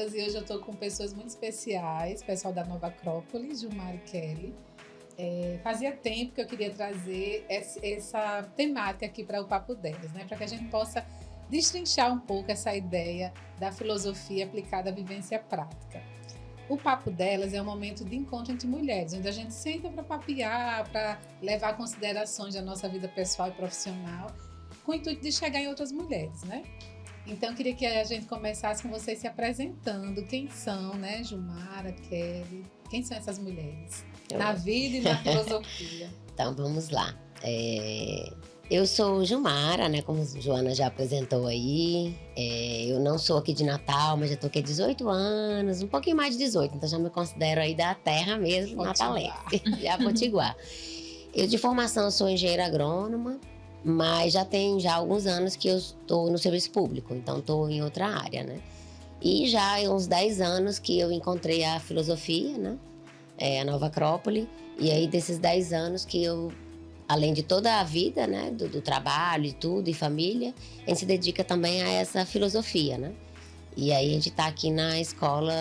Delas, e hoje eu estou com pessoas muito especiais, pessoal da Nova Acrópole, Gilmar e Kelly. Fazia tempo que eu queria trazer essa temática aqui para o Papo Delas, né? Para que a gente possa destrinchar um pouco essa ideia da filosofia aplicada à vivência prática. O Papo Delas é um momento de encontro entre mulheres, onde a gente senta para papear, para levar considerações da nossa vida pessoal e profissional, com o intuito de chegar em outras mulheres, né? Então, eu queria que a gente começasse com vocês se apresentando. Quem são, né? Gilmara, Kelly. Quem são essas mulheres? Na vida e na filosofia. Então, vamos lá. Eu sou Gilmara, né? Como a Joana já apresentou aí. Eu não sou aqui de Natal, mas já estou aqui há 18 anos. Um pouquinho mais de 18. Então, já me considero aí da terra mesmo, natalense. Já Potiguar. Eu, de formação, sou engenheira agrônoma. Mas já tem alguns anos que eu estou no serviço público, então estou em outra área, né? E já há uns 10 anos que eu encontrei a filosofia, né? A Nova Acrópole. E aí, desses 10 anos que eu, além de toda a vida, né? Do trabalho e tudo, e família, a gente se dedica também a essa filosofia, né? E aí, a gente está aqui na escola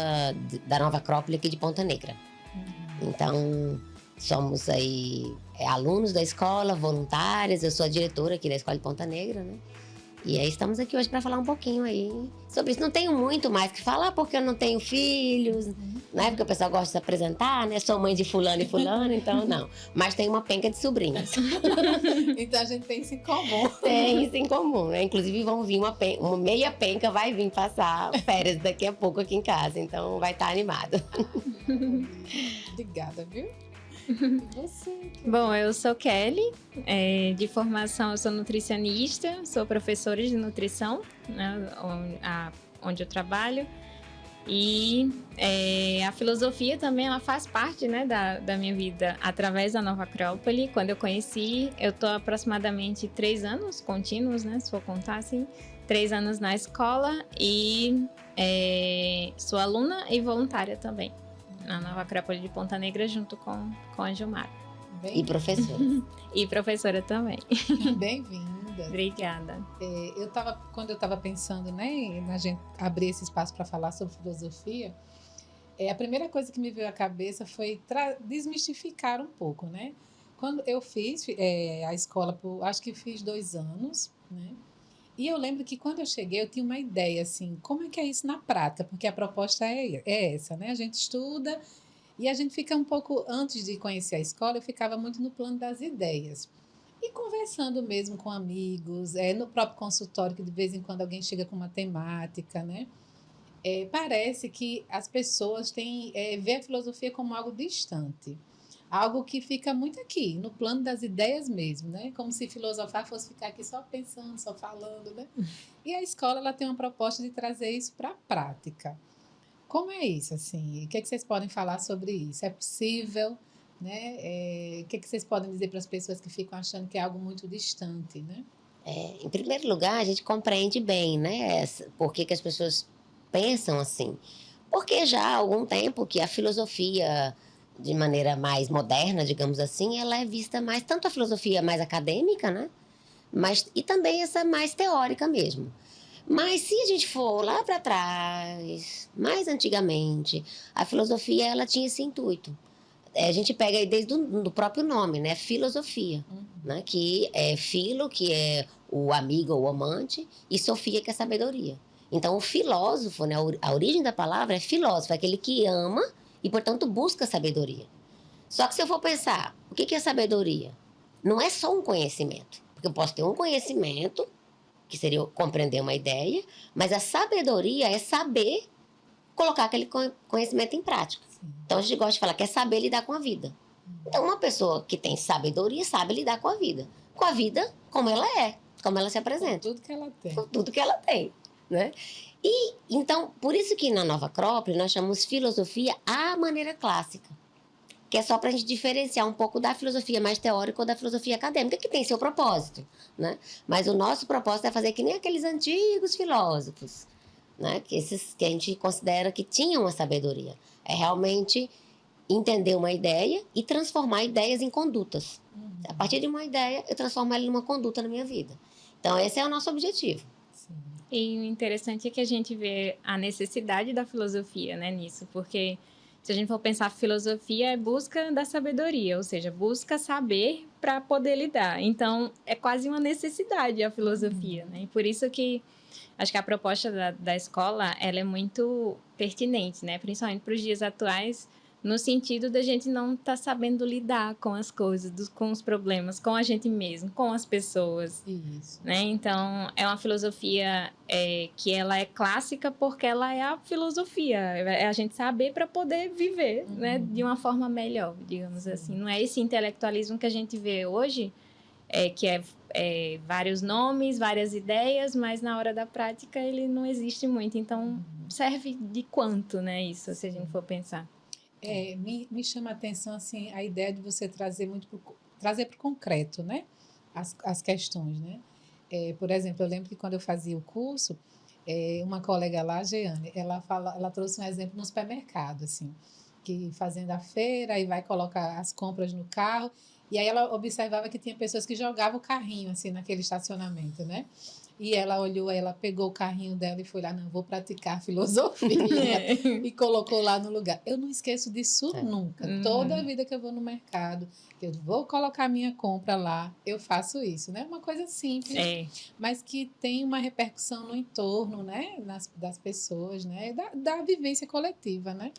da Nova Acrópole aqui de Ponta Negra. Então, somos aí alunos da escola, voluntárias. Eu sou a diretora aqui da Escola de Ponta Negra, né? E aí estamos aqui hoje para falar um pouquinho aí sobre isso. Não tenho muito mais que falar, porque eu não tenho filhos, né? Porque o pessoal gosta de se apresentar, né? Sou mãe de fulano e fulano, então não. Mas tenho uma penca de sobrinhas. Então a gente tem isso em comum. Tem isso em comum, né? Inclusive vão vir uma meia penca, vai vir passar férias daqui a pouco aqui em casa. Então vai estar animado. Obrigada, viu? Você? Bom, eu sou Kelly, de formação eu sou nutricionista, sou professora de nutrição, né, onde eu trabalho. E a filosofia também ela faz parte, né, da minha vida através da Nova Acrópole. Quando eu conheci, eu estou aproximadamente 3 anos contínuos, né, se for contar assim, 3 anos na escola e sou aluna e voluntária também na Nova Acrópole de Ponta Negra, junto com a Gilmara. E professora. E professora também. Bem-vinda. Obrigada. Quando eu estava pensando, né, na gente abrir esse espaço para falar sobre filosofia, a primeira coisa que me veio à cabeça foi desmistificar um pouco, né? Quando eu fiz a escola, acho que fiz 2 anos, né? E eu lembro que quando eu cheguei, eu tinha uma ideia, assim, como é que é isso na prática? Porque a proposta é essa, né? A gente estuda e a gente fica um pouco, antes de conhecer a escola, eu ficava muito no plano das ideias. E conversando mesmo com amigos, no próprio consultório, que de vez em quando alguém chega com uma temática, né? Parece que as pessoas vê a filosofia como algo distante. Algo que fica muito aqui, no plano das ideias mesmo, né? Como se filosofar fosse ficar aqui só pensando, só falando, né? E a escola ela tem uma proposta de trazer isso para a prática. Como é isso, assim? O que vocês podem falar sobre isso? É possível, né? O que vocês podem dizer para as pessoas que ficam achando que é algo muito distante, né? Em primeiro lugar, a gente compreende bem, né? Por que as pessoas pensam assim. Porque já há algum tempo que a filosofia, de maneira mais moderna, digamos assim, ela é vista mais, tanto a filosofia mais acadêmica, né? E também essa mais teórica mesmo. Mas se a gente for lá para trás, mais antigamente, a filosofia ela tinha esse intuito. A gente pega aí desde o próprio nome, né? Filosofia, né? Que é filo, que é o amigo ou o amante, e sofia, que é sabedoria. Então, o filósofo, né? A origem da palavra é filósofo, é aquele que ama e, portanto, busca sabedoria. Só que se eu for pensar, o que é sabedoria? Não é só um conhecimento. Porque eu posso ter um conhecimento, que seria compreender uma ideia, mas a sabedoria é saber colocar aquele conhecimento em prática. Sim. Então, a gente gosta de falar que é saber lidar com a vida. Então, uma pessoa que tem sabedoria sabe lidar com a vida. Com a vida como ela é, como ela se apresenta. Com tudo que ela tem. Com tudo que ela tem, né? E, então, por isso que na Nova Acrópole nós chamamos filosofia à maneira clássica, que é só para a gente diferenciar um pouco da filosofia mais teórica ou da filosofia acadêmica, que tem seu propósito, né? Mas o nosso propósito é fazer que nem aqueles antigos filósofos, né? Que a gente considera que tinham a sabedoria. É realmente entender uma ideia e transformar ideias em condutas. A partir de uma ideia, eu transformo ela numa conduta na minha vida. Então, esse é o nosso objetivo. Sim. E o interessante é que a gente vê a necessidade da filosofia, né, nisso, porque se a gente for pensar, filosofia é busca da sabedoria, ou seja, busca saber para poder lidar. Então, é quase uma necessidade a filosofia, né? E por isso que acho que a proposta da escola, ela é muito pertinente, né? Principalmente para os dias atuais, no sentido da gente não estar sabendo lidar com as coisas, com os problemas, com a gente mesmo, com as pessoas. Isso. Né? Então, é uma filosofia que ela é clássica porque ela é a filosofia. É a gente saber para poder viver, né? De uma forma melhor, digamos assim. Não é esse intelectualismo que a gente vê hoje, que é vários nomes, várias ideias, mas na hora da prática ele não existe muito. Então, serve de quanto, né? Isso, se a gente for pensar. Me chama a atenção assim, a ideia de você trazer trazer para o concreto, né? As questões, né? Por exemplo, eu lembro que quando eu fazia o curso, uma colega lá, Jeane, ela trouxe um exemplo no supermercado, assim, que fazendo a feira e vai colocar as compras no carro, e aí ela observava que tinha pessoas que jogavam o carrinho, assim, naquele estacionamento, né? E ela olhou, ela pegou o carrinho dela e foi lá, não, vou praticar filosofia. E colocou lá no lugar. Eu não esqueço disso nunca. Toda a vida que eu vou no mercado, eu vou colocar minha compra lá, eu faço isso, né? Uma coisa simples, mas que tem uma repercussão no entorno, né? Das pessoas, né? Da vivência coletiva, né?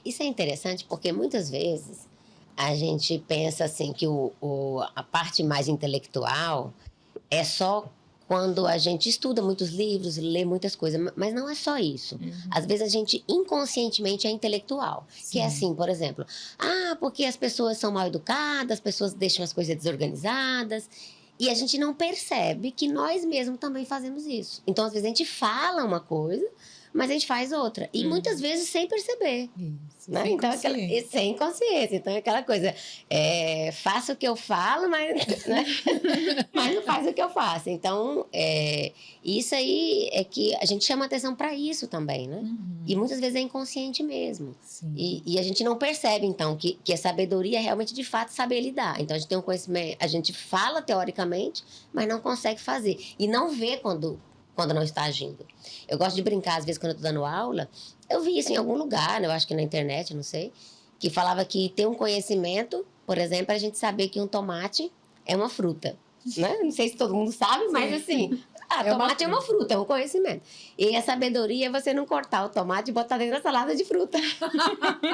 Isso é interessante porque muitas vezes a gente pensa assim que a parte mais intelectual é só quando a gente estuda muitos livros, lê muitas coisas, mas não é só isso. Às vezes a gente inconscientemente é intelectual. Sim. Que é assim, por exemplo, porque as pessoas são mal educadas, as pessoas deixam as coisas desorganizadas, e a gente não percebe que nós mesmos também fazemos isso. Então, às vezes a gente fala uma coisa, mas a gente faz outra. E muitas vezes sem perceber. Isso, né? Então, sem consciência. Então, é aquela coisa, faço o que eu falo, mas, né? mas não faz o que eu faço. Então, isso aí é que a gente chama atenção para isso também, né? E muitas vezes é inconsciente mesmo. E a gente não percebe, então, que a sabedoria é realmente, de fato, saber lidar. Então, a gente tem um conhecimento, a gente fala teoricamente, mas não consegue fazer. E não vê quando não está agindo. Eu gosto de brincar, às vezes, quando eu estou dando aula, eu vi isso em algum lugar, né? Eu acho que na internet, não sei, que falava que ter um conhecimento, por exemplo, é a gente saber que um tomate é uma fruta, né? Não sei se todo mundo sabe, mas assim, tomate é uma fruta, é um conhecimento. E a sabedoria é você não cortar o tomate e botar dentro da salada de fruta,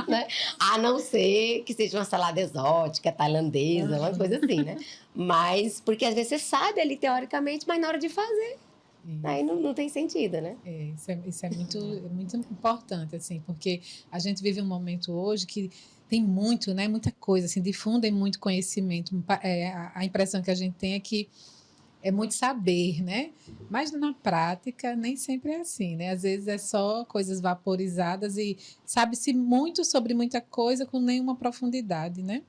né? A não ser que seja uma salada exótica, tailandesa, uma coisa assim, né? Mas, porque às vezes você sabe ali teoricamente, mas na hora de fazer, aí não tem sentido, né? Isso é muito importante, assim, porque a gente vive um momento hoje que tem muito, né, muita coisa, assim, difundem muito conhecimento. A impressão que a gente tem é que é muito saber, né? Mas na prática nem sempre é assim, né? Às vezes é só coisas vaporizadas e sabe-se muito sobre muita coisa com nenhuma profundidade, né?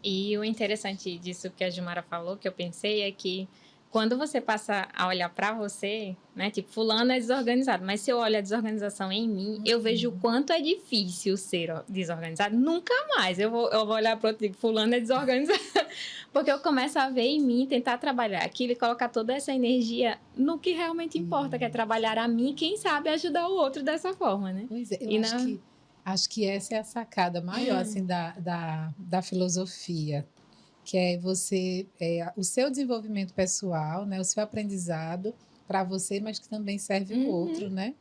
E o interessante disso que a Gilmara falou, que eu pensei, é que quando você passa a olhar para você, né? Tipo, fulano é desorganizado, mas se eu olho a desorganização em mim, eu vejo o quanto é difícil ser desorganizado. Nunca mais eu vou olhar para outro e digo, fulano é desorganizado. Porque eu começo a ver em mim, tentar trabalhar aquilo e colocar toda essa energia no que realmente importa, que é trabalhar a mim, quem sabe ajudar o outro dessa forma, né? Pois é, acho que essa é a sacada maior, assim, da filosofia, que é o seu desenvolvimento pessoal, né, o seu aprendizado para você, mas que também serve o outro, né?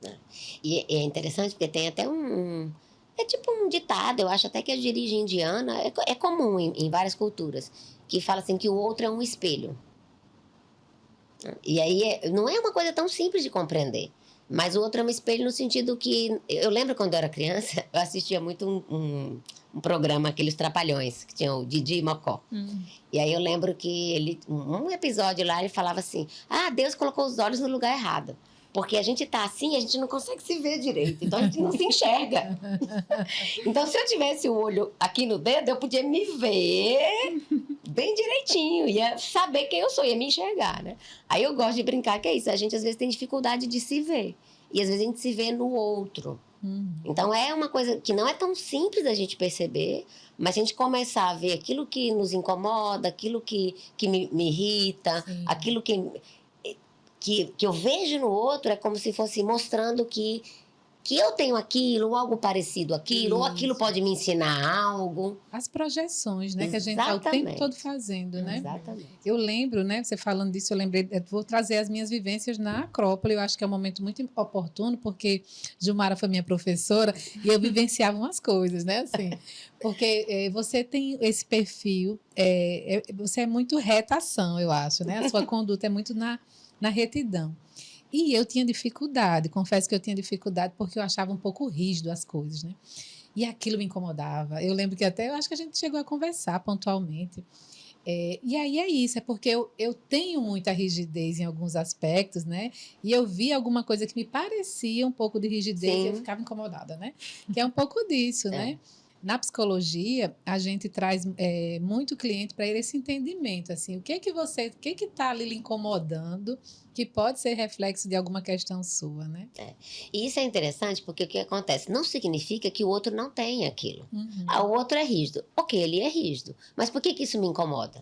E é interessante porque tem até é tipo um ditado, eu acho até que a de origem indiana, é comum em várias culturas, que fala assim que o outro é um espelho. E aí não é uma coisa tão simples de compreender. Mas o outro é um espelho no sentido que... Eu lembro quando eu era criança, eu assistia muito um programa, aqueles Trapalhões, que tinha o Didi e Mocó. E aí eu lembro que um episódio lá, ele falava assim, Deus colocou os olhos no lugar errado. Porque a gente tá assim, a gente não consegue se ver direito. Então, a gente não se enxerga. Então, se eu tivesse o olho aqui no dedo, eu podia me ver bem direitinho. Ia saber quem eu sou, ia me enxergar, né? Aí eu gosto de brincar que é isso. A gente, às vezes, tem dificuldade de se ver. E, às vezes, a gente se vê no outro. Então, é uma coisa que não é tão simples a gente perceber, mas a gente começar a ver aquilo que nos incomoda, aquilo que me irrita, aquilo que... que eu vejo no outro é como se fosse mostrando que eu tenho aquilo, ou algo parecido àquilo, ou aquilo pode me ensinar algo. As projeções, né? Que a gente está o Exatamente. tempo todo fazendo, né? Exatamente. Eu lembro, né? Você falando disso, eu lembrei, vou trazer as minhas vivências na Acrópole. Eu acho que é um momento muito oportuno, porque Gilmara foi minha professora e eu vivenciava umas coisas, né? Assim, porque você tem esse perfil, você é muito retação, eu acho, né? A sua conduta é muito na retidão. E eu tinha dificuldade, confesso que eu tinha dificuldade porque eu achava um pouco rígido as coisas, né? E aquilo me incomodava. Eu lembro que até, eu acho que a gente chegou a conversar pontualmente. E aí é isso, é porque eu tenho muita rigidez em alguns aspectos, né? E eu vi alguma coisa que me parecia um pouco de rigidez e eu ficava incomodada, né? Que é um pouco disso, né? Na psicologia, a gente traz muito cliente para esse entendimento, assim, o que que está ali lhe incomodando, que pode ser reflexo de alguma questão sua, né? E isso é interessante porque o que acontece? Não significa que o outro não tenha aquilo. Uhum. O outro é rígido. Ok, ele é rígido. Mas por que isso me incomoda?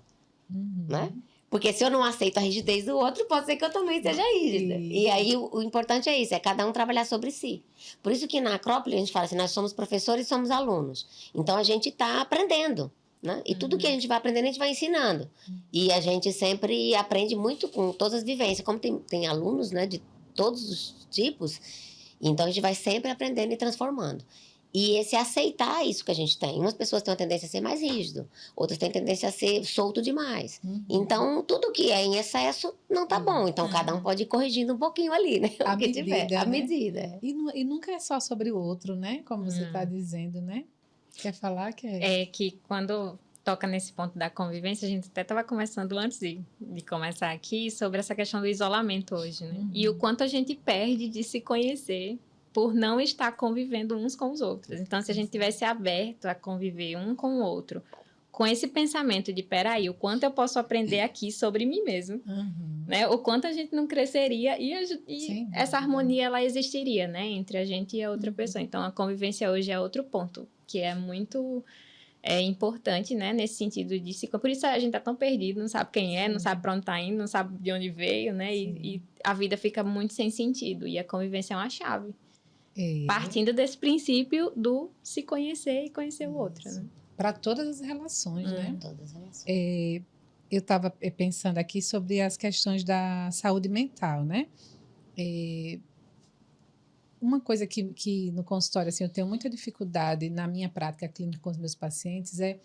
Uhum. Né? Porque se eu não aceito a rigidez do outro, pode ser que eu também seja rígida. E aí o importante é isso, é cada um trabalhar sobre si. Por isso que na Acrópole a gente fala assim, nós somos professores e somos alunos. Então a gente está aprendendo. Né? E tudo que a gente vai aprendendo, a gente vai ensinando. E a gente sempre aprende muito com todas as vivências. Como tem alunos, né, de todos os tipos, então a gente vai sempre aprendendo e transformando. E esse aceitar isso que a gente tem. Umas pessoas têm uma tendência a ser mais rígido, outras têm tendência a ser solto demais. Então, tudo que é em excesso não tá bom. Então, cada um pode ir corrigindo um pouquinho ali, né? A O que medida, tiver. A né? medida. E nunca é só sobre o outro, né? Como você está dizendo, né? Quer falar? É que quando toca nesse ponto da convivência, a gente até estava conversando antes de começar aqui sobre essa questão do isolamento hoje, né? E o quanto a gente perde de se conhecer por não estar convivendo uns com os outros. Então, se a gente tivesse aberto a conviver um com o outro, com esse pensamento de, peraí, o quanto eu posso aprender aqui sobre mim mesmo, né? O quanto a gente não cresceria e essa harmonia, ela existiria, né? Entre a gente e a outra pessoa. Então, a convivência hoje é outro ponto, que é muito importante, né? Nesse sentido de se... Por isso a gente tá tão perdido, não sabe quem é, não sabe para onde tá indo, não sabe de onde veio, né? E a vida fica muito sem sentido. E a convivência é uma chave. Partindo desse princípio do se conhecer e conhecer o outro, né? Para todas as relações, né? Todas as relações. Eu estava pensando aqui sobre as questões da saúde mental, né? Uma coisa que no consultório, assim, eu tenho muita dificuldade na minha prática clínica com os meus pacientes é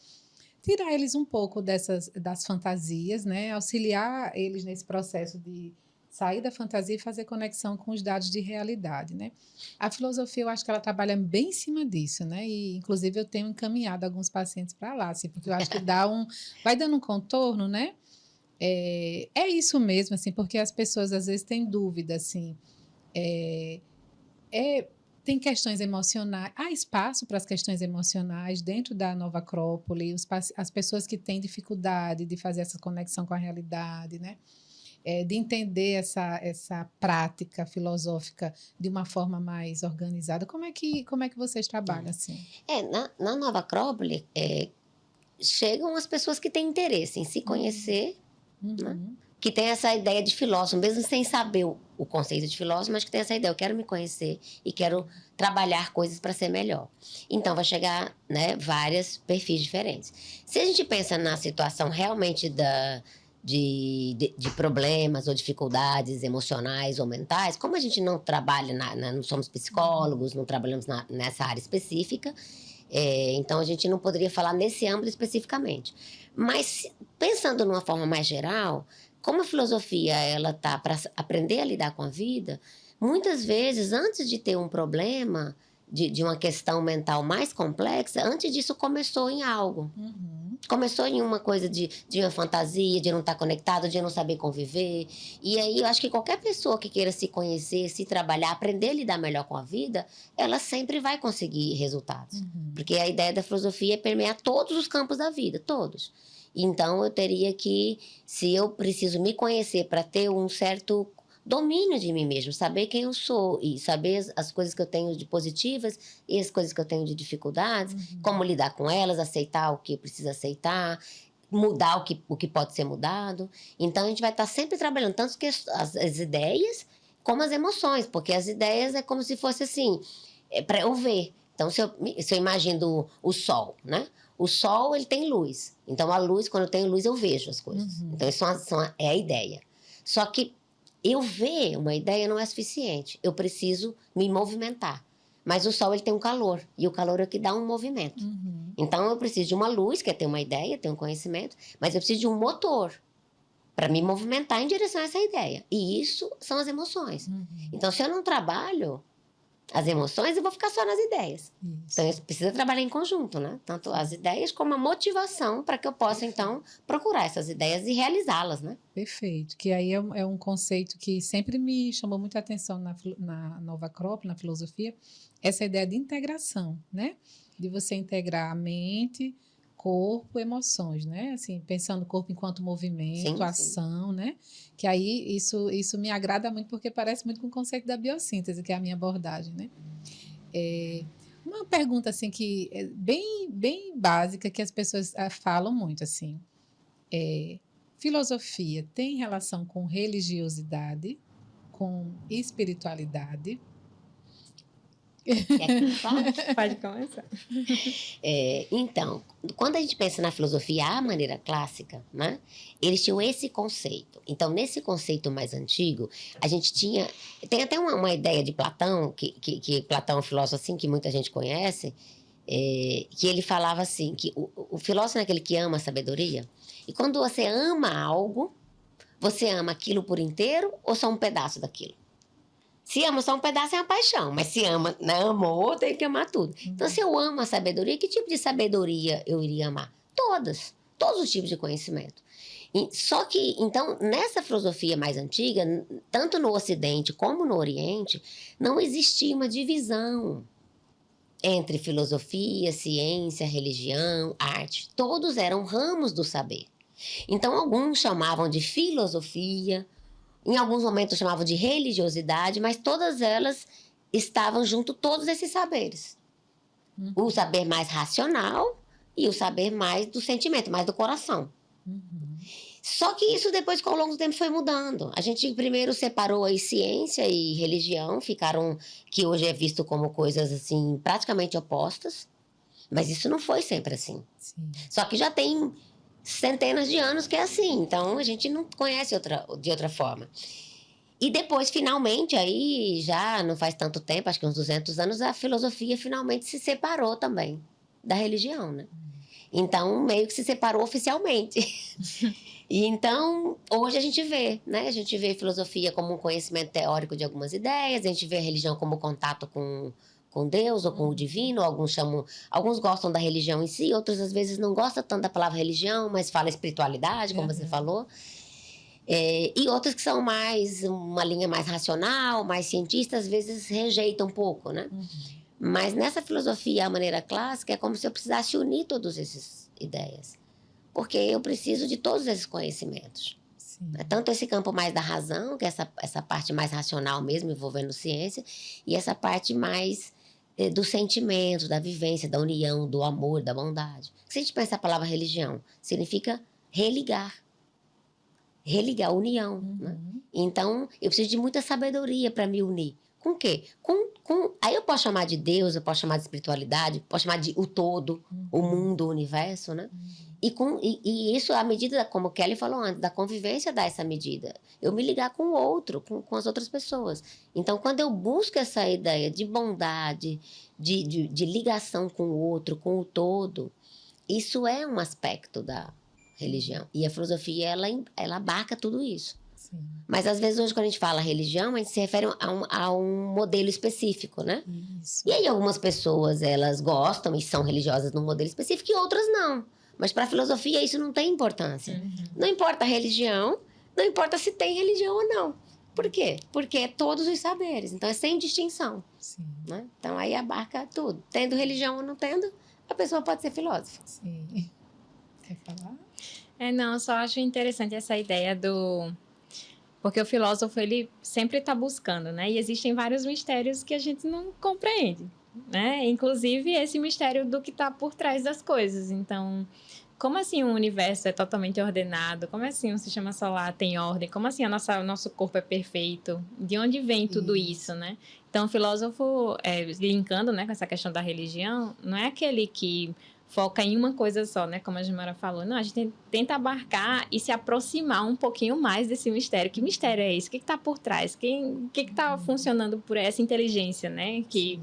tirar eles um pouco das fantasias, né? Auxiliar eles nesse processo de sair da fantasia e fazer conexão com os dados de realidade, né? A filosofia, eu acho que ela trabalha bem em cima disso, né? E, inclusive, eu tenho encaminhado alguns pacientes para lá, assim, porque eu acho que vai dando um contorno, né? É isso mesmo, assim, porque as pessoas, às vezes, têm dúvida, assim, tem questões emocionais, há espaço para as questões emocionais dentro da Nova Acrópole, as pessoas que têm dificuldade de fazer essa conexão com a realidade, né? De entender essa prática filosófica de uma forma mais organizada. Como é que vocês trabalham assim? Na Nova Acrópole, chegam as pessoas que têm interesse em se conhecer, né? Que tem essa ideia de filósofo, mesmo sem saber o conceito de filósofo, mas que tem essa ideia, eu quero me conhecer e quero trabalhar coisas para ser melhor. Então, vai chegar, né, vários perfis diferentes. Se a gente pensa na situação realmente de problemas ou dificuldades emocionais ou mentais, como a gente não trabalha, não somos psicólogos, não trabalhamos nessa área específica, então a gente não poderia falar nesse âmbito especificamente. Mas, pensando de uma forma mais geral, como a filosofia ela tá para aprender a lidar com a vida, muitas vezes, antes de ter um problema, de uma questão mental mais complexa, antes disso começou em algo. Começou em uma coisa de uma fantasia, de não estar conectado, de não saber conviver. E aí eu acho que qualquer pessoa que queira se conhecer, se trabalhar, aprender a lidar melhor com a vida, ela sempre vai conseguir resultados. Porque a ideia da filosofia é permear todos os campos da vida, todos. Então eu teria que, se eu preciso me conhecer para ter um certo domínio de mim mesmo, saber quem eu sou e saber as coisas que eu tenho de positivas e as coisas que eu tenho de dificuldades, como lidar com elas, aceitar o que precisa aceitar, mudar o que pode ser mudado. Então, a gente vai estar sempre trabalhando tanto que as ideias como as emoções, porque as ideias é como se fosse assim, para eu ver. Então, se eu imagino o sol, né? O sol, ele tem luz. Então, a luz, quando eu tenho luz, eu vejo as coisas. Então, isso é a ideia. Só que eu ver uma ideia não é suficiente. Eu preciso me movimentar. Mas o sol, ele tem um calor. E o calor é o que dá um movimento. Então, eu preciso de uma luz, que é ter uma ideia, ter um conhecimento. Mas eu preciso de um motor para me movimentar em direção a essa ideia. E isso são as emoções. Então, se eu não trabalho as emoções, eu vou ficar só nas ideias. Então, eu preciso trabalhar em conjunto, né? Tanto as ideias como a motivação para que eu possa, então, procurar essas ideias e realizá-las, né? Perfeito. Que aí é um conceito que sempre me chamou muita atenção na Nova Acrópole, na filosofia, essa ideia de integração, né? De você integrar a mente, corpo, emoções, né? Assim, pensando o corpo enquanto movimento, ação, né? Que aí isso me agrada muito porque parece muito com o conceito da biossíntese, que é a minha abordagem, né? Uma pergunta assim que é bem básica que as pessoas falam muito assim. Filosofia tem relação com religiosidade, com espiritualidade? Pode começar. Então, quando a gente pensa na filosofia, a maneira clássica, né? Eles tinham esse conceito. Então, nesse conceito mais antigo, a gente tinha... Tem até uma ideia de Platão, que Platão é um filósofo assim, que muita gente conhece, que ele falava assim, que o filósofo é aquele que ama a sabedoria. E quando você ama algo, você ama aquilo por inteiro ou só um pedaço daquilo? Se ama só um pedaço é uma paixão, mas se ama, né, amou, tem que amar tudo. Então, se eu amo a sabedoria, que tipo de sabedoria eu iria amar? Todos os tipos de conhecimento. Só que, então, nessa filosofia mais antiga, tanto no Ocidente como no Oriente, não existia uma divisão entre filosofia, ciência, religião, arte. Todos eram ramos do saber. Então, alguns chamavam de filosofia, em alguns momentos chamavam de religiosidade, mas todas elas estavam junto, todos esses saberes. O saber mais racional e o saber mais do sentimento, mais do coração. Só que isso depois, ao longo do tempo, foi mudando. A gente primeiro separou aí ciência e religião, que hoje é visto como coisas assim, praticamente opostas. Mas isso não foi sempre assim. Sim. Só que já tem centenas de anos que é assim, então a gente não conhece de outra forma. E depois, finalmente, aí já não faz tanto tempo, acho que uns 200 anos, a filosofia finalmente se separou também da religião, né? Então, meio que se separou oficialmente. E então, hoje a gente vê, né? A gente vê a filosofia como um conhecimento teórico de algumas ideias, a gente vê a religião como contato com Deus ou com o divino. Alguns gostam da religião em si, outros às vezes não gostam tanto da palavra religião, mas fala espiritualidade, como você falou. E outros que são mais uma linha mais racional, mais cientista, às vezes rejeitam um pouco, né? Mas nessa filosofia, a maneira clássica, é como se eu precisasse unir todas essas ideias. Porque eu preciso de todos esses conhecimentos. Tanto esse campo mais da razão, que é essa parte mais racional mesmo, envolvendo ciência, e essa parte mais do sentimento, da vivência, da união, do amor, da bondade. Se a gente pensa a palavra religião, significa religar. Religar, união. Né? Então, eu preciso de muita sabedoria para me unir. Com o quê? Aí eu posso chamar de Deus, eu posso chamar de espiritualidade, posso chamar de o todo, o mundo, o universo, né? E isso, à medida, como Kelly falou antes, da convivência dá essa medida. Eu me ligar com o outro, com as outras pessoas. Então, quando eu busco essa ideia de bondade, de ligação com o outro, com o todo, isso é um aspecto da religião. E a filosofia, ela abarca tudo isso. Sim. Mas, às vezes, hoje, quando a gente fala religião, a gente se refere a um modelo específico, né? Isso. E aí, algumas pessoas, elas gostam e são religiosas num modelo específico e outras não. Mas para a filosofia isso não tem importância. Não importa a religião, não importa se tem religião ou não. Por quê? Porque é todos os saberes, então é sem distinção. Né? Então aí abarca tudo. Tendo religião ou não tendo, a pessoa pode ser filósofa. Sim. Quer falar? Não, eu só acho interessante essa ideia do... Porque o filósofo, ele sempre está buscando, né? E existem vários mistérios que a gente não compreende, né? Inclusive esse mistério do que está por trás das coisas. Então... como assim o universo é totalmente ordenado? Como assim o sistema solar tem ordem? Como assim o nosso corpo é perfeito? De onde vem tudo isso, né? Então, o filósofo, linkando, né, com essa questão da religião, não é aquele que foca em uma coisa só, né? Como a Gilmara falou. Não, a gente tenta abarcar e se aproximar um pouquinho mais desse mistério. Que mistério é esse? O que está por trás? O que está funcionando por essa inteligência, né? Que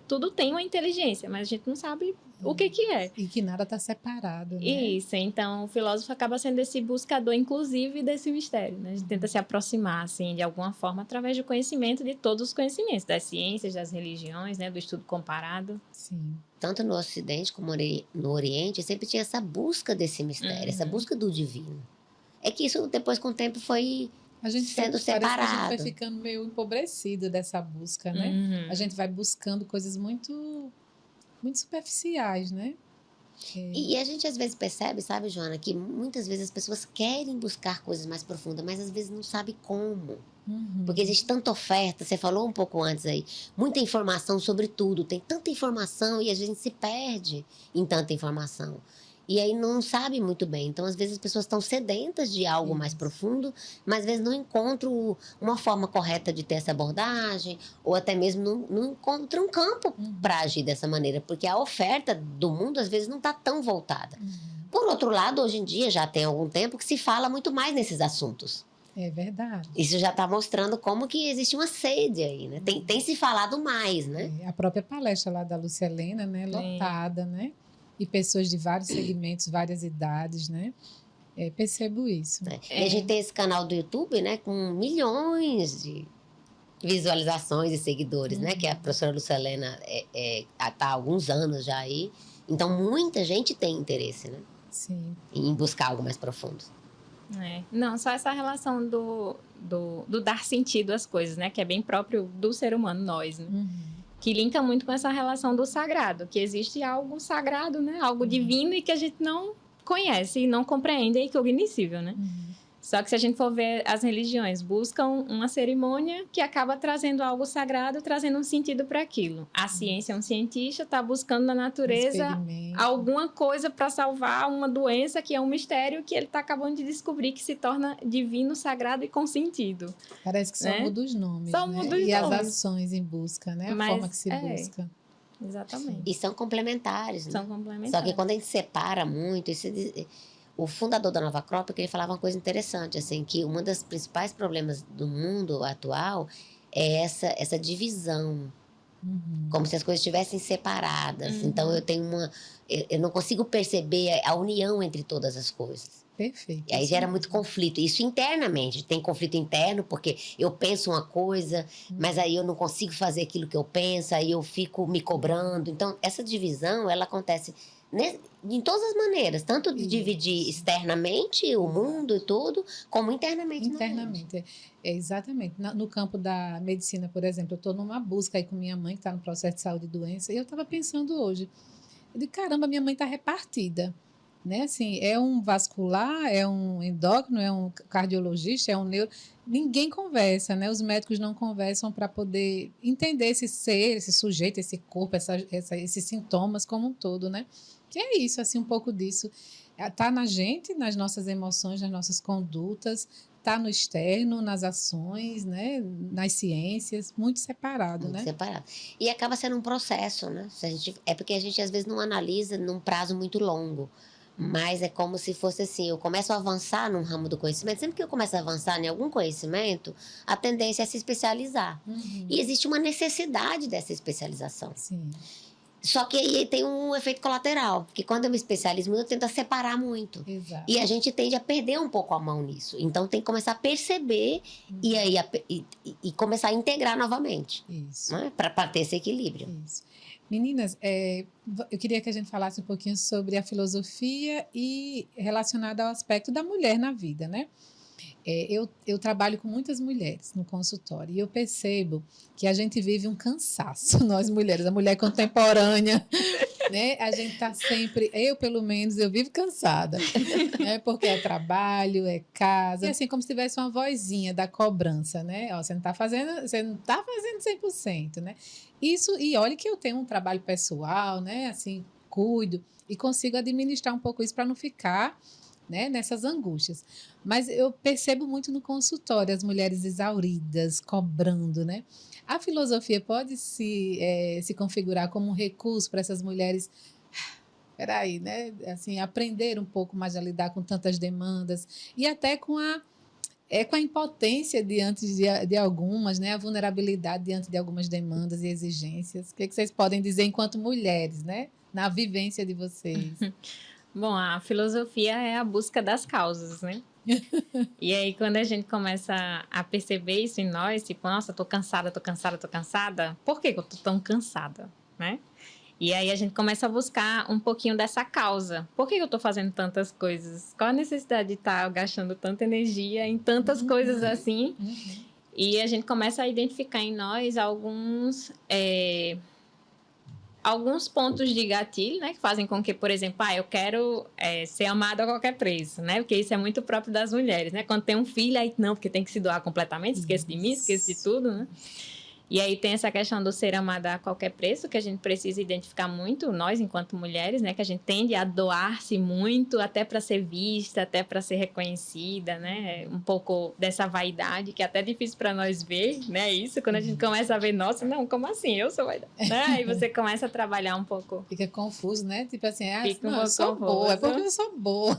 tudo tem uma inteligência, mas a gente não sabe o que é. E que nada está separado, né? Isso, então o filósofo acaba sendo esse buscador, inclusive, desse mistério, né? A gente tenta se aproximar, assim, de alguma forma, através do conhecimento de todos os conhecimentos, das ciências, das religiões, né? Do estudo comparado. Sim. Tanto no Ocidente como no Oriente, sempre tinha essa busca desse mistério, essa busca do divino. É que isso, depois, com o tempo, foi sendo separado. Parece que a gente foi ficando meio empobrecido dessa busca, né? A gente vai buscando coisas muito superficiais, né? E a gente às vezes percebe, sabe, Joana, que muitas vezes as pessoas querem buscar coisas mais profundas, mas às vezes não sabe como. Porque existe tanta oferta, você falou um pouco antes aí, muita informação sobre tudo, tem tanta informação e a gente se perde em tanta informação. E aí não sabe muito bem. Então, às vezes, as pessoas estão sedentas de algo mais profundo, mas às vezes não encontram uma forma correta de ter essa abordagem, ou até mesmo não encontram um campo para agir dessa maneira, porque a oferta do mundo, às vezes, não está tão voltada. Por outro lado, hoje em dia, já tem algum tempo que se fala muito mais nesses assuntos. É verdade. Isso já está mostrando como que existe uma sede aí, né? Tem se falado mais, né? A própria palestra lá da Lúcia Helena, né? Lotada, né? E pessoas de vários segmentos, várias idades, né? Percebo isso. E a gente tem esse canal do YouTube, né? Com milhões de visualizações e seguidores, né? Que a professora Lúcia Helena está há alguns anos já aí. Então, muita gente tem interesse, né? Sim. Em buscar algo mais profundo. Não, só essa relação do dar sentido às coisas, né? Que é bem próprio do ser humano, nós, né? Que linka muito com essa relação do sagrado, que existe algo sagrado, né? Algo divino e que a gente não conhece e não compreende, é incognoscível, né? Só que se a gente for ver, as religiões buscam uma cerimônia que acaba trazendo algo sagrado, trazendo um sentido para aquilo. A ciência, um cientista está buscando na natureza alguma coisa para salvar uma doença que é um mistério que ele está acabando de descobrir que se torna divino, sagrado e com sentido. Parece que só muda os nomes, só né? Muda os nomes. As ações em busca, né? A forma que se busca. Exatamente. E são complementares, né? São complementares. Só que quando a gente separa muito, o fundador da Nova Acrópole, ele falava uma coisa interessante, assim, que um dos principais problemas do mundo atual é essa divisão. Como se as coisas estivessem separadas. Então, eu não consigo perceber a união entre todas as coisas. Perfeito. E aí gera muito conflito. Isso internamente. Tem conflito interno, porque eu penso uma coisa, mas aí eu não consigo fazer aquilo que eu penso, aí eu fico me cobrando. Então, essa divisão, ela acontece em todas as maneiras. Tanto de dividir externamente o mundo e tudo, como internamente. Internamente. Exatamente. No campo da medicina, por exemplo, eu estou numa busca aí com minha mãe, que está no processo de saúde e doença, e eu estava pensando hoje, eu digo, caramba, minha mãe está repartida. Né? Assim, é um vascular, é um endócrino, é um cardiologista, é um neuro. Ninguém conversa, né? Os médicos não conversam para poder entender esse ser, esse sujeito, esse corpo, esses sintomas como um todo, né? Que é isso, assim, um pouco disso. Está na gente, nas nossas emoções, nas nossas condutas, está no externo, nas ações, né? Nas ciências, muito separado, muito né? Separado. E acaba sendo um processo, né? É porque a gente, às vezes, não analisa num prazo muito longo. Mas é como se fosse assim, eu começo a avançar num ramo do conhecimento, sempre que eu começo a avançar em algum conhecimento, a tendência é se especializar. E existe uma necessidade dessa especialização. Sim. Só que aí tem um efeito colateral, porque quando eu me especializo, eu tento separar muito. Exato. E a gente tende a perder um pouco a mão nisso. Então tem que começar a perceber e aí e começar a integrar novamente. Isso. Né? Para ter esse equilíbrio. Isso. Meninas, eu queria que a gente falasse um pouquinho sobre a filosofia e relacionada ao aspecto da mulher na vida, né? Eu trabalho com muitas mulheres no consultório e eu percebo que a gente vive um cansaço, nós mulheres, a mulher contemporânea, né? A gente está sempre, pelo menos, eu vivo cansada, né? Porque é trabalho, é casa, assim como se tivesse uma vozinha da cobrança, né? Ó, você não está fazendo 100%, né? Isso, e olha que eu tenho um trabalho pessoal, né? Assim, cuido. e consigo administrar um pouco isso para não ficar, né, nessas angústias. Mas eu percebo muito no consultório as mulheres exauridas, cobrando, né? A filosofia pode se configurar como um recurso para essas mulheres, peraí, né? Assim, aprender um pouco mais a lidar com tantas demandas e até com a impotência diante de algumas, né? A vulnerabilidade diante de algumas demandas e exigências. O que vocês podem dizer enquanto mulheres, né? Na vivência de vocês. Bom, a filosofia é a busca das causas, né? E aí, quando a gente começa a perceber isso em nós, tipo, nossa, tô cansada, por que eu tô tão cansada, né? E aí a gente começa a buscar um pouquinho dessa causa. Por que eu tô fazendo tantas coisas? Qual a necessidade de estar gastando tanta energia em tantas coisas assim? E a gente começa a identificar em nós alguns pontos de gatilho, né, que fazem com que, por exemplo, eu quero ser amada a qualquer preço, né, porque isso é muito próprio das mulheres, né, quando tem um filho, aí não, porque tem que se doar completamente, esqueço de mim, esqueço de tudo, né. E aí tem essa questão do ser amada a qualquer preço, que a gente precisa identificar muito, nós enquanto mulheres, né, que a gente tende a doar-se muito, até para ser vista, até para ser reconhecida, né, um pouco dessa vaidade, que é até difícil para nós ver, né, isso, quando a gente começa a ver, nossa, não, como assim, eu sou vaidade, né, aí você começa a trabalhar um pouco. Fica confuso, né, tipo assim, Fica não, eu sou boa, é porque eu sou boa.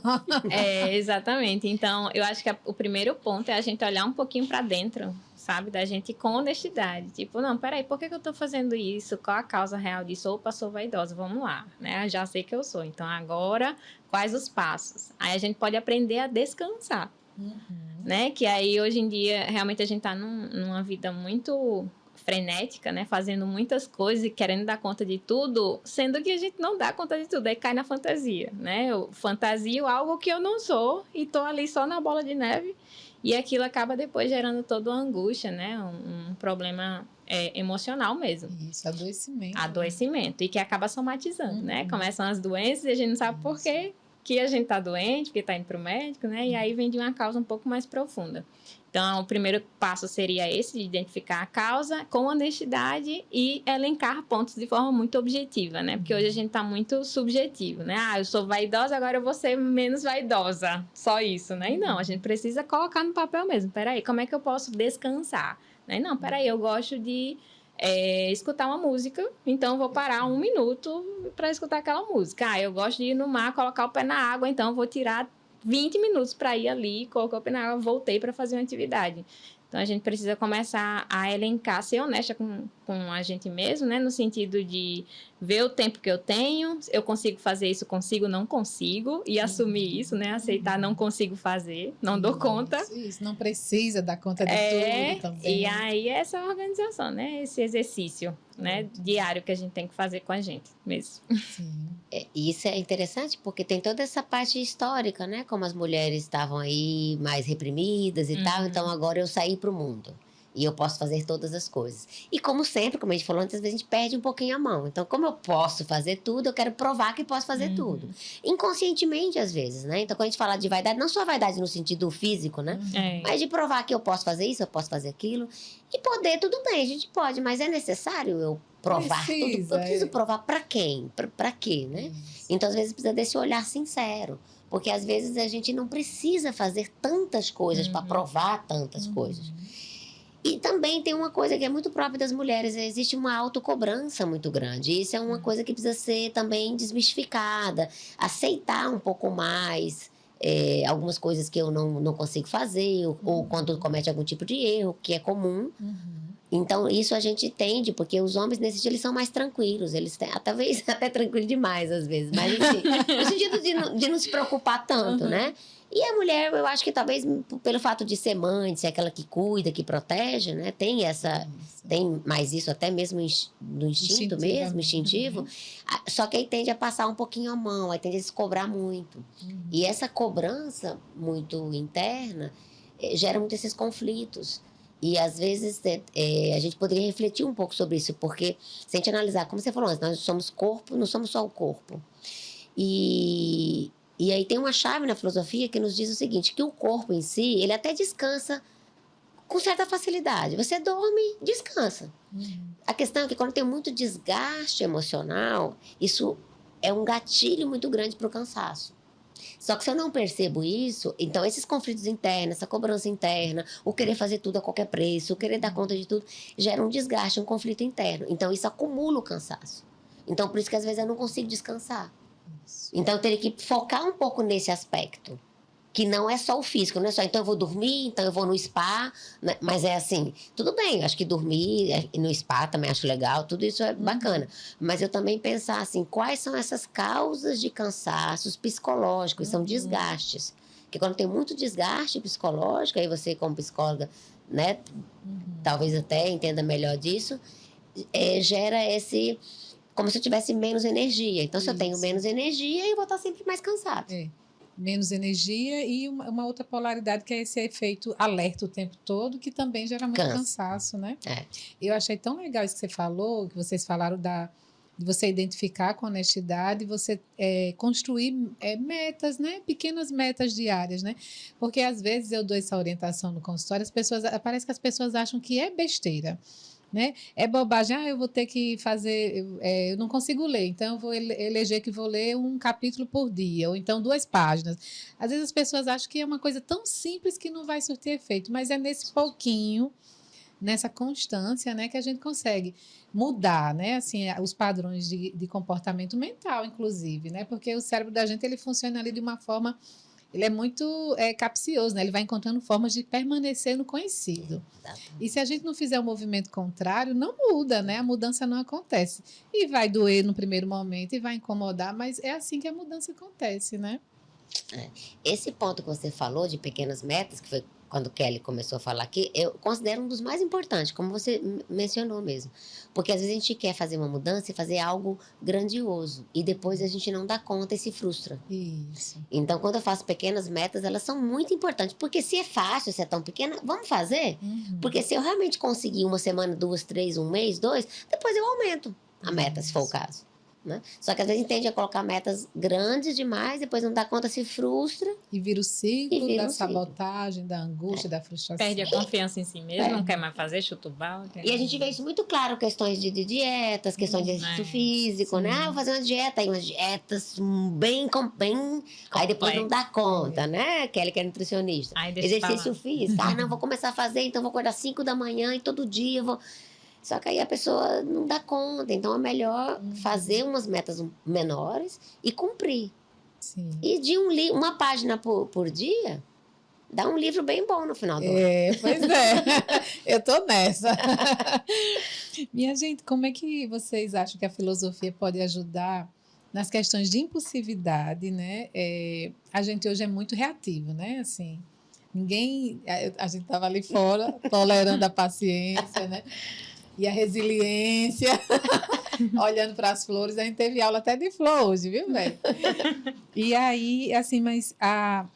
Exatamente, então eu acho que o primeiro ponto é a gente olhar um pouquinho para dentro, sabe, da gente com honestidade, tipo, não, peraí, por que eu tô fazendo isso? Qual a causa real disso? Opa, sou vaidosa, vamos lá, né, já sei que eu sou, então agora, quais os passos? Aí a gente pode aprender a descansar, né, que aí hoje em dia, realmente a gente tá numa vida muito frenética, né, fazendo muitas coisas e querendo dar conta de tudo, sendo que a gente não dá conta de tudo, aí cai na fantasia, né, eu fantasio algo que eu não sou e tô ali só na bola de neve. E aquilo acaba depois gerando toda uma angústia, né? Um problema emocional mesmo. Isso, adoecimento. Adoecimento. E que acaba somatizando, né? Começam as doenças e a gente não sabe por quê que a gente tá doente, porque tá indo pro médico, né? E aí vem de uma causa um pouco mais profunda. Então, o primeiro passo seria esse, de identificar a causa com honestidade e elencar pontos de forma muito objetiva, né? Porque hoje a gente tá muito subjetivo, né? Eu sou vaidosa, agora eu vou ser menos vaidosa. Só isso, né? E não, a gente precisa colocar no papel mesmo. Peraí, como é que eu posso descansar? Né? Não, peraí, eu gosto de escutar uma música, então eu vou parar 1 minuto para escutar aquela música. Eu gosto de ir no mar, colocar o pé na água, então eu vou tirar 20 minutos para ir ali, colocar o pé na água, voltei para fazer uma atividade. Então, a gente precisa começar a elencar, ser honesta com a gente mesmo, né? No sentido de ver o tempo que eu tenho, eu consigo fazer isso, consigo, não consigo, e assumir isso, né? Aceitar, não consigo fazer, não dou conta. Isso, não precisa dar conta de tudo também. E aí, essa organização, né? Esse exercício, né? Diário que a gente tem que fazer com a gente mesmo. Sim. Isso é interessante porque tem toda essa parte histórica, né? Como as mulheres estavam aí mais reprimidas e tal, então agora eu saí para o mundo e eu posso fazer todas as coisas. E como sempre, como a gente falou antes, às vezes a gente perde um pouquinho a mão. Então, como eu posso fazer tudo, eu quero provar que posso fazer tudo. Inconscientemente, às vezes, né? Então, quando a gente fala de vaidade, não só vaidade no sentido físico, né? Mas de provar que eu posso fazer isso, eu posso fazer aquilo. E poder, tudo bem, a gente pode, mas é necessário eu provar tudo. Eu preciso provar para quem? Para quê, né? Então, às vezes, precisa desse olhar sincero. Porque, às vezes, a gente não precisa fazer tantas coisas para provar tantas coisas. E também tem uma coisa que é muito própria das mulheres, existe uma autocobrança muito grande. Isso é uma coisa que precisa ser também desmistificada, aceitar um pouco mais algumas coisas que eu não consigo fazer, ou quando comete algum tipo de erro, que é comum. Então, isso a gente entende, porque os homens, nesse dia, eles são mais tranquilos. Eles têm, talvez até tranquilo demais, às vezes. Mas, enfim, no sentido de não se preocupar tanto, né? E a mulher, eu acho que talvez pelo fato de ser mãe, de ser aquela que cuida, que protege, né? Tem mais isso até mesmo no instinto mesmo, instintivo. Só que aí tende a passar um pouquinho a mão, aí tende a se cobrar muito. E essa cobrança muito interna gera muito esses conflitos. E, às vezes, a gente poderia refletir um pouco sobre isso, porque se a gente analisar, como você falou antes, nós somos corpo, não somos só o corpo. E aí tem uma chave na filosofia que nos diz o seguinte, que o corpo em si, ele até descansa com certa facilidade. Você dorme, descansa. A questão é que quando tem muito desgaste emocional, isso é um gatilho muito grande para o cansaço. Só que se eu não percebo isso, então esses conflitos internos, essa cobrança interna, o querer fazer tudo a qualquer preço, o querer dar conta de tudo, gera um desgaste, um conflito interno. Então isso acumula o cansaço. Então por isso que às vezes eu não consigo descansar. Então eu teria que focar um pouco nesse aspecto. Que não é só o físico, não é só, então eu vou dormir, então eu vou no spa, né? Mas é assim, tudo bem, acho que dormir no spa também acho legal, tudo isso é bacana. Mas eu também pensar assim, quais são essas causas de cansaços psicológicos, são desgastes. Porque quando tem muito desgaste psicológico, aí você como psicóloga, né, talvez até entenda melhor disso, gera esse, como se eu tivesse menos energia. Então se eu tenho menos energia, eu vou estar sempre mais cansado. Menos energia e uma outra polaridade que é esse efeito alerta o tempo todo, que também gera muito cansaço, né? Eu achei tão legal isso que você falou, que vocês falaram de você identificar com honestidade, você construir metas, né? Pequenas metas diárias, né? Porque às vezes eu dou essa orientação no consultório, parece que as pessoas acham que é besteira. Né? É bobagem, eu vou ter que fazer, eu não consigo ler, então eu vou eleger que vou ler um capítulo por dia, ou então 2 páginas. Às vezes as pessoas acham que é uma coisa tão simples que não vai surtir efeito, mas é nesse pouquinho, nessa constância, né, que a gente consegue mudar, né, assim, os padrões de comportamento mental, inclusive, né, porque o cérebro da gente, ele funciona ali de uma forma, ele é muito capcioso, né? Ele vai encontrando formas de permanecer no conhecido. E se a gente não fizer o movimento contrário, não muda, né? A mudança não acontece. E vai doer no primeiro momento e vai incomodar, mas é assim que a mudança acontece, né? Esse ponto que você falou de pequenas metas, que foi quando Kelly começou a falar aqui, eu considero um dos mais importantes, como você mencionou mesmo. Porque às vezes a gente quer fazer uma mudança e fazer algo grandioso. E depois a gente não dá conta e se frustra. Isso. Então, quando eu faço pequenas metas, elas são muito importantes. Porque se é fácil, se é tão pequena, vamos fazer. Porque se eu realmente conseguir 1 semana, 2, 3, 1 mês, 2, depois eu aumento a meta, se for o caso. Né? Só que às vezes a gente tende a colocar metas grandes demais, depois não dá conta, se frustra. E vira o ciclo da sabotagem, da angústia, da frustração. Perde a confiança em si mesmo, não quer mais fazer, chuta o balde. E a gente vê isso muito claro, questões de dietas, questões de exercício físico, né? Vou fazer uma dieta, aí umas dietas bem aí depois não dá conta, né? Kelly que é nutricionista. Exercício físico, não, vou começar a fazer, então vou acordar 5 da manhã e todo dia eu vou... Só que aí a pessoa não dá conta. Então é melhor fazer umas metas menores e cumprir. Sim. E de uma página por dia, dá um livro bem bom no final do ano. Pois é. Eu tô nessa. Minha gente, como é que vocês acham que a filosofia pode ajudar nas questões de impulsividade, né? A gente hoje é muito reativo, né? Assim, a gente tava ali fora, tolerando a paciência, né? E a resiliência, olhando para as flores. A gente teve aula até de flor hoje, viu, velho? E aí, assim, mas a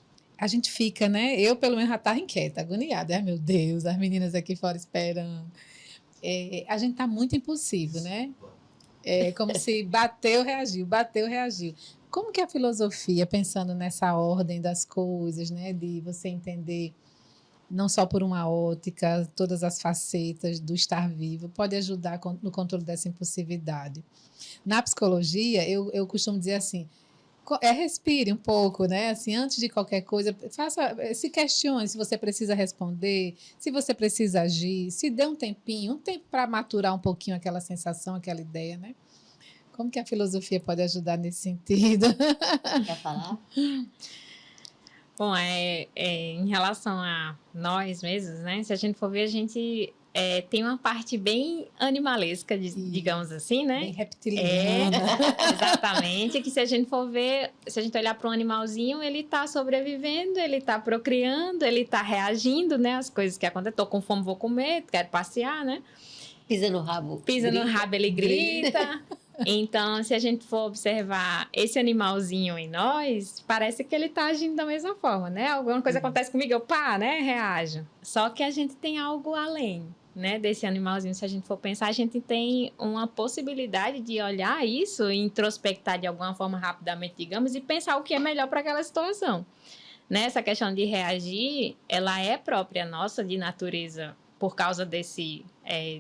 gente fica, né? Eu, pelo menos, já estava inquieta, agoniada. Ai, meu Deus, as meninas aqui fora esperando. A gente está muito impulsivo, né? É como se bateu, reagiu. Como que a filosofia, pensando nessa ordem das coisas, né? De você entender... não só por uma ótica, todas as facetas do estar vivo, pode ajudar no controle dessa impulsividade. Na psicologia, eu costumo dizer assim, respire um pouco, né? Assim, antes de qualquer coisa, se questione se você precisa responder, se você precisa agir, se dê um tempo para maturar um pouquinho aquela sensação, aquela ideia, né? Como que a filosofia pode ajudar nesse sentido? Quer falar? Bom, em relação a nós mesmos, né? Se a gente for ver, a gente tem uma parte bem animalesca, digamos assim, né? Bem reptiliana. Exatamente. Que se a gente for ver, se a gente olhar para um animalzinho, ele está sobrevivendo, ele está procriando, ele está reagindo, né? Às coisas que acontecem. Estou com fome, vou comer, quero passear, né? Pisa no rabo. No rabo, ele grita. Então, se a gente for observar esse animalzinho em nós, parece que ele está agindo da mesma forma, né? Alguma coisa acontece comigo, eu né? Reajo. Só que a gente tem algo além, né? Desse animalzinho. Se a gente for pensar, a gente tem uma possibilidade de olhar isso e introspectar de alguma forma rapidamente, digamos, e pensar o que é melhor para aquela situação. Né? Essa questão de reagir, ela é própria nossa, de natureza por causa desse,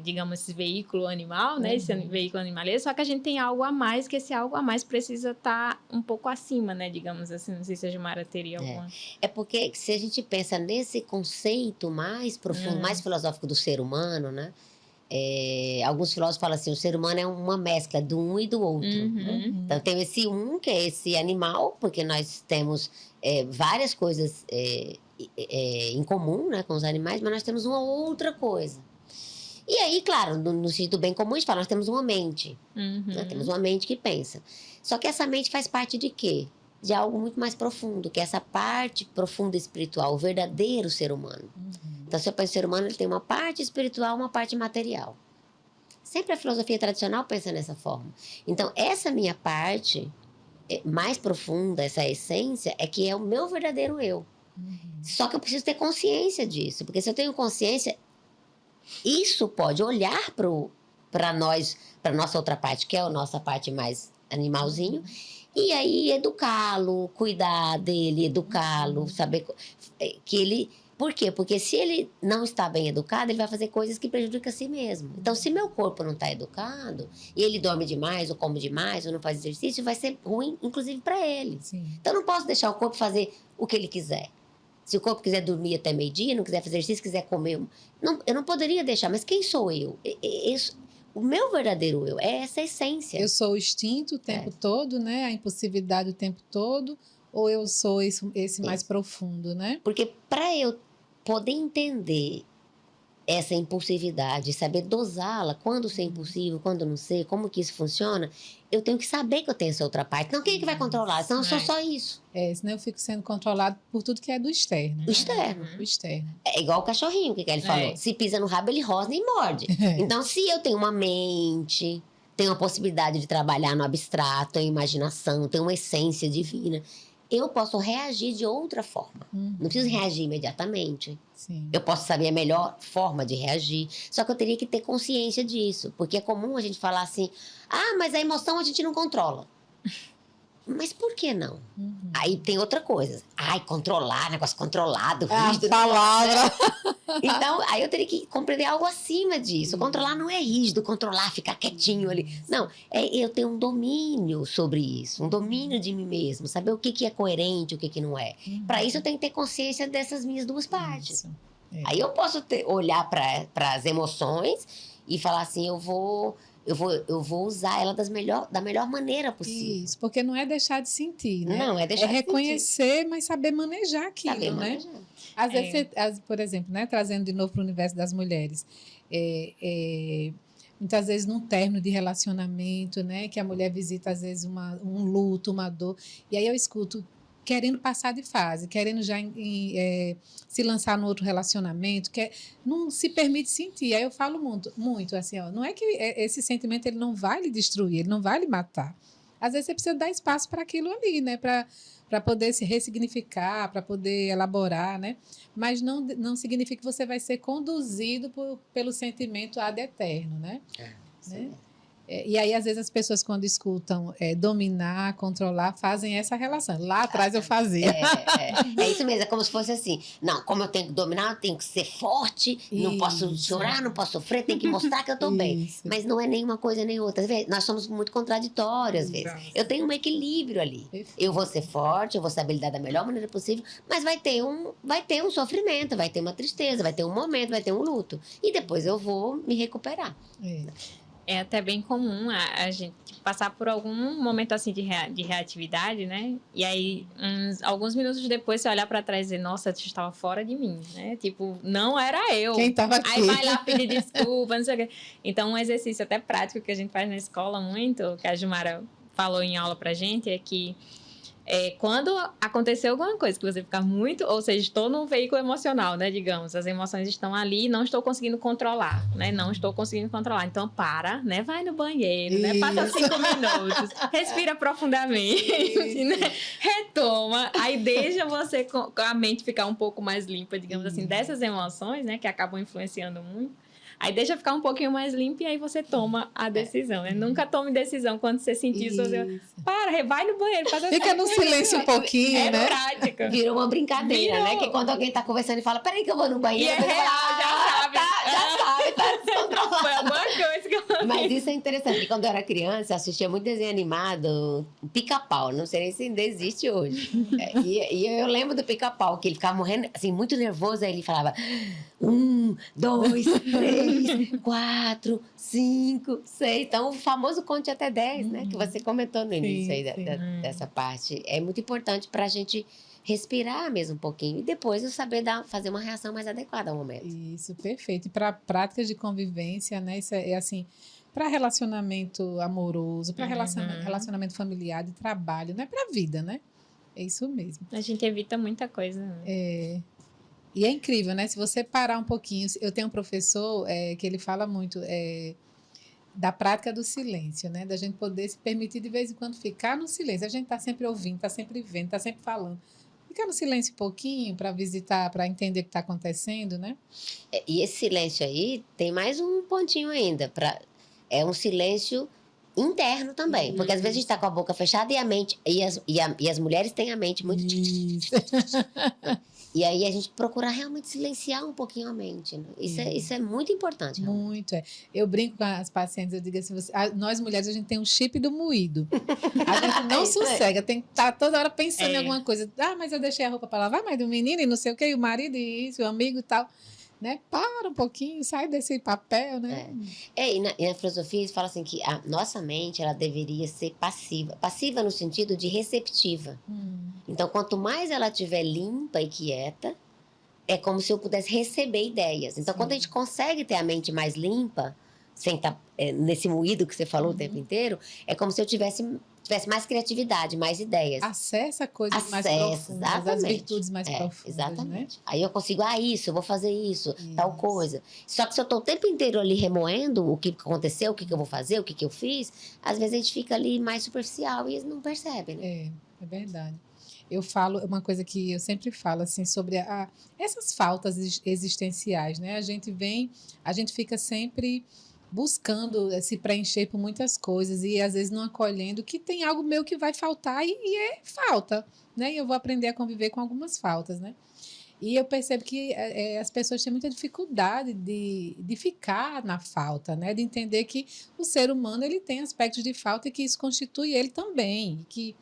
digamos, esse veículo animal, né? Esse veículo animalesco, só que a gente tem algo a mais, que esse algo a mais precisa estar um pouco acima, né? Digamos assim, não sei se a Gilmara teria alguma... É porque se a gente pensa nesse conceito mais profundo, mais filosófico do ser humano, né? Alguns filósofos falam assim, o ser humano é uma mescla do um e do outro. Então tem esse um, que é esse animal, porque nós temos várias coisas em comum, né, com os animais, mas nós temos uma outra coisa. E aí, claro, no sentido bem comum, a gente fala, nós temos uma mente. Né, temos uma mente que pensa. Só que essa mente faz parte de quê? De algo muito mais profundo, que é essa parte profunda espiritual, o verdadeiro ser humano. Então, se eu penso no ser humano, ele tem uma parte espiritual, uma parte material. Sempre a filosofia tradicional pensa dessa forma. Então, essa minha parte mais profunda, essa essência, é que é o meu verdadeiro eu. Só que eu preciso ter consciência disso, porque se eu tenho consciência, isso pode olhar para nós, para nossa outra parte, que é a nossa parte mais animalzinho, e aí educá-lo, cuidar dele, educá-lo, saber que ele... Por quê? Porque se ele não está bem educado, ele vai fazer coisas que prejudicam a si mesmo. Então, se meu corpo não está educado, e ele dorme demais, ou come demais, ou não faz exercício, vai ser ruim, inclusive, para ele. Sim. Então, eu não posso deixar o corpo fazer o que ele quiser. Se o corpo quiser dormir até meio-dia, não quiser fazer exercício, quiser comer... eu não poderia deixar, mas quem sou eu? O meu verdadeiro eu é essa essência. Eu sou o instinto o tempo todo, né? A impulsividade o tempo todo, ou eu sou esse mais profundo, né? Porque para eu poder entender essa impulsividade, saber dosá-la, quando ser impulsivo, quando não ser, como que isso funciona, eu tenho que saber que eu tenho essa outra parte. Então, quem é que vai controlar? Senão eu sou só isso. Senão eu fico sendo controlado por tudo que é do externo. O externo. O externo. É igual o cachorrinho, que ele falou. Se pisa no rabo, ele rosna e morde. Então, se eu tenho uma mente, tenho a possibilidade de trabalhar no abstrato, tenho imaginação, tenho uma essência divina, eu posso reagir de outra forma. Não preciso reagir imediatamente. Sim. Eu posso saber a melhor forma de reagir. Só que eu teria que ter consciência disso. Porque é comum a gente falar assim, mas a emoção a gente não controla. Mas por que não? Aí tem outra coisa. Controlar, negócio controlado, rígido. Palavra. Então, aí eu teria que compreender algo acima disso. Controlar não é rígido, controlar, ficar quietinho ali. Não, eu tenho um domínio sobre isso, um domínio de mim mesmo, saber o que é coerente, o que não é. Para isso, eu tenho que ter consciência dessas minhas duas partes. Aí eu posso olhar para as emoções e falar assim, eu vou usar ela da melhor maneira possível. Isso, porque não é deixar de sentir, né? Não, é deixar de reconhecer, mas saber manejar aquilo, saber né? manejar. Às vezes, por exemplo, né, trazendo de novo para o universo das mulheres, muitas vezes num término de relacionamento, né, que a mulher visita às vezes um luto, uma dor, e aí eu escuto querendo passar de fase, querendo já se lançar no outro relacionamento, não se permite sentir. Aí eu falo muito assim, não é que esse sentimento ele não vai lhe destruir, ele não vai lhe matar. Às vezes você precisa dar espaço para aquilo ali, né, para poder se ressignificar, para poder elaborar, né? Mas não significa que você vai ser conduzido pelo sentimento ad eterno, né? Né? E aí, às vezes, as pessoas, quando escutam dominar, controlar, fazem essa relação. Lá atrás eu fazia. É isso mesmo, é como se fosse assim. Não, como eu tenho que dominar, eu tenho que ser forte, não posso chorar, não posso sofrer, tenho que mostrar que eu estou bem. Mas não é nenhuma coisa nem outra. Nós somos muito contraditórios, às vezes. Eu tenho um equilíbrio ali. Eu vou ser forte, eu vou saber lidar da melhor maneira possível, mas vai ter um sofrimento, vai ter uma tristeza, vai ter um momento, vai ter um luto. E depois eu vou me recuperar. É até bem comum a gente passar por algum momento assim de reatividade, né? E aí, alguns minutos depois, você olhar para trás e dizer, nossa, isso estava fora de mim, né? Tipo, não era eu. Quem estava aqui? Aí vai lá pedir desculpa, não sei o quê. Então, um exercício até prático que a gente faz na escola muito, que a Gilmara falou em aula pra gente, é que quando acontecer alguma coisa que você ficar muito, ou seja, estou num veículo emocional, né, digamos, as emoções estão ali, não estou conseguindo controlar, né, então para, né, vai no banheiro, né, passa 5 minutos, respira profundamente, né, retoma, aí deixa você com a mente ficar um pouco mais limpa, digamos assim, dessas emoções, né, que acabam influenciando muito. Aí deixa ficar um pouquinho mais limpo e aí você toma a decisão, né? Nunca tome decisão quando você sentir isso. Para, vai no banheiro, faz Fica no silêncio um pouquinho, né? Prática. Virou uma brincadeira, né? Que quando alguém tá conversando e fala, peraí que eu vou no banheiro. E é real, já sabe. Já sabe, tá descontrolado. Foi alguma coisa que eu... Mas isso é interessante, porque quando eu era criança, eu assistia muito desenho animado, Pica-Pau, não sei nem se ainda existe hoje. E eu lembro do Pica-Pau, que ele ficava morrendo, assim, muito nervoso, aí ele falava 1, 2, 3, 4, 5, 6. Então, o famoso conte até 10, né? Que você comentou no início aí dessa parte. É muito importante para a gente respirar mesmo um pouquinho e depois eu saber fazer uma reação mais adequada ao momento. Isso, perfeito. E para práticas de convivência, né? Isso é assim, para relacionamento amoroso, para relacionamento familiar, de trabalho, não é para a vida, né? É isso mesmo. A gente evita muita coisa. Né? E é incrível, né? Se você parar um pouquinho, eu tenho um professor que ele fala muito da prática do silêncio, né? Da gente poder se permitir de vez em quando ficar no silêncio. A gente está sempre ouvindo, está sempre vendo, está sempre falando. Ficar no silêncio um pouquinho para visitar, para entender o que está acontecendo, né? E esse silêncio aí tem mais um pontinho ainda. É um silêncio interno também. Porque às vezes a gente está com a boca fechada e a mente. E as mulheres têm a mente muito. E aí a gente procura realmente silenciar um pouquinho a mente. Né? Isso é muito importante. Realmente. Muito, Eu brinco com as pacientes, eu digo assim, nós mulheres, a gente tem um chip do moído. A gente não sossega, tem que estar toda hora pensando em alguma coisa. Mas eu deixei a roupa para lavar, mas do menino e não sei o quê, e o marido e isso, o amigo e tal. Né? Para um pouquinho, sai desse papel, né? E na filosofia eles falam assim que a nossa mente ela deveria ser passiva. Passiva no sentido de receptiva. Então, quanto mais ela estiver limpa e quieta, é como se eu pudesse receber ideias. Então, quando a gente consegue ter a mente mais limpa, sem estar nesse moído que você falou o tempo inteiro, é como se eu tivesse mais criatividade, mais ideias. Acessa coisas mais profundas, as virtudes mais profundas. Exatamente. Né? Aí eu consigo, eu vou fazer isso, tal coisa. Só que se eu estou o tempo inteiro ali remoendo o que aconteceu, o que eu vou fazer, o que eu fiz, às vezes a gente fica ali mais superficial e eles não percebem. Né? É verdade. Eu falo uma coisa que eu sempre falo assim sobre essas faltas existenciais, né? A gente fica sempre buscando se preencher por muitas coisas e às vezes não acolhendo que tem algo meu que vai faltar e é falta, né? E eu vou aprender a conviver com algumas faltas, né? E eu percebo que as pessoas têm muita dificuldade de ficar na falta, né? De entender que o ser humano ele tem aspectos de falta e que isso constitui ele também, que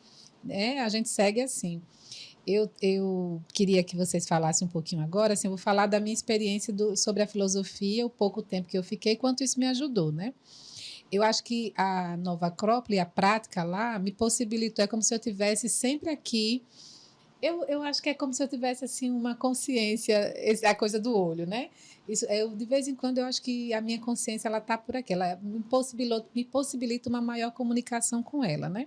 a gente segue assim. Eu queria que vocês falassem um pouquinho agora, assim, eu vou falar da minha experiência sobre a filosofia, o pouco tempo que eu fiquei, quanto isso me ajudou, né? Eu acho que a Nova Acrópole, a prática lá, me possibilitou, é como se eu tivesse sempre aqui, eu acho que é como se eu tivesse, assim, uma consciência, a coisa do olho, né? De vez em quando, eu acho que a minha consciência, ela está por aqui, ela me possibilita uma maior comunicação com ela, né?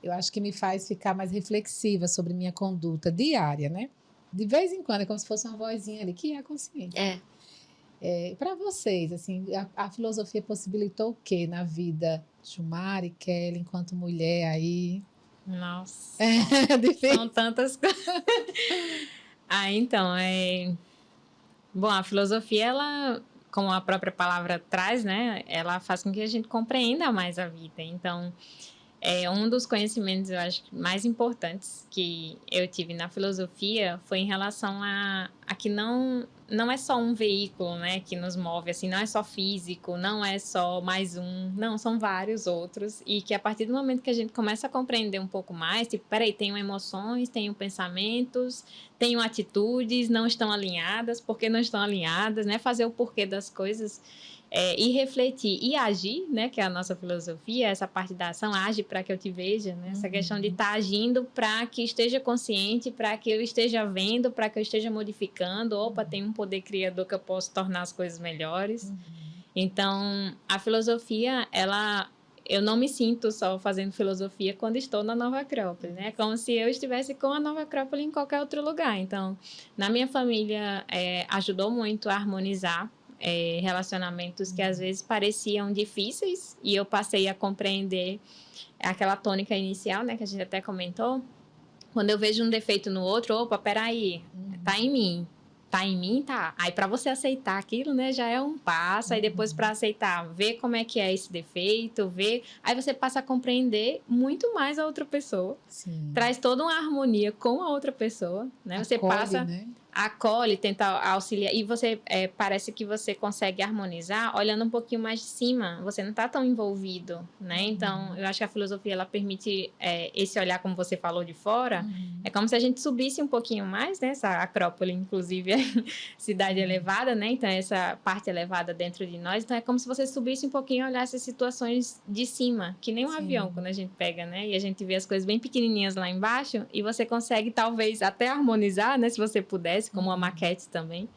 Eu acho que me faz ficar mais reflexiva sobre minha conduta diária, né? De vez em quando, é como se fosse uma vozinha ali, que é a consciência. Para vocês, assim, a filosofia possibilitou o quê na vida? Chumari, Kelly, enquanto mulher aí? Nossa, são tantas coisas. Então, Bom, a filosofia, ela, como a própria palavra traz, né? Ela faz com que a gente compreenda mais a vida. Então... um dos conhecimentos, eu acho, mais importantes que eu tive na filosofia foi em relação a que não é só um veículo, né, que nos move, assim, não é só físico, não é só mais um, não, são vários outros, e que a partir do momento que a gente começa a compreender um pouco mais, tipo, peraí, tenho emoções, tenho pensamentos, tenho atitudes, não estão alinhadas, por que não estão alinhadas, né, fazer o porquê das coisas... e refletir e agir, né, que é a nossa filosofia, essa parte da ação, age para que eu te veja, né, essa questão de estar agindo para que esteja consciente, para que eu esteja vendo, para que eu esteja modificando, tem um poder criador que eu posso tornar as coisas melhores. Então, a filosofia, eu não me sinto só fazendo filosofia quando estou na Nova Acrópole, né? É como se eu estivesse com a Nova Acrópole em qualquer outro lugar. Então, na minha família, ajudou muito a harmonizar relacionamentos que às vezes pareciam difíceis e eu passei a compreender aquela tônica inicial, né, que a gente até comentou. Quando eu vejo um defeito no outro, peraí, tá em mim. tá em mim, tá. Aí para você aceitar aquilo, né, já é um passo. Aí depois para aceitar, ver como é que é esse defeito, ver, aí você passa a compreender muito mais a outra pessoa. Sim. Traz toda uma harmonia com a outra pessoa, né? Você Acolhe, passa, né? acolhe, tenta auxiliar, e você parece que você consegue harmonizar olhando um pouquinho mais de cima, você não está tão envolvido, né? Então, eu acho que a filosofia, ela permite esse olhar, como você falou, de fora, é como se a gente subisse um pouquinho mais, né? Essa Acrópole, inclusive, é cidade elevada, né? Então, essa parte elevada dentro de nós, então é como se você subisse um pouquinho e olhasse as situações de cima, que nem um avião, quando a gente pega, né? E a gente vê as coisas bem pequenininhas lá embaixo, e você consegue, talvez, até harmonizar, né? Se você pudesse, como uma maquete também,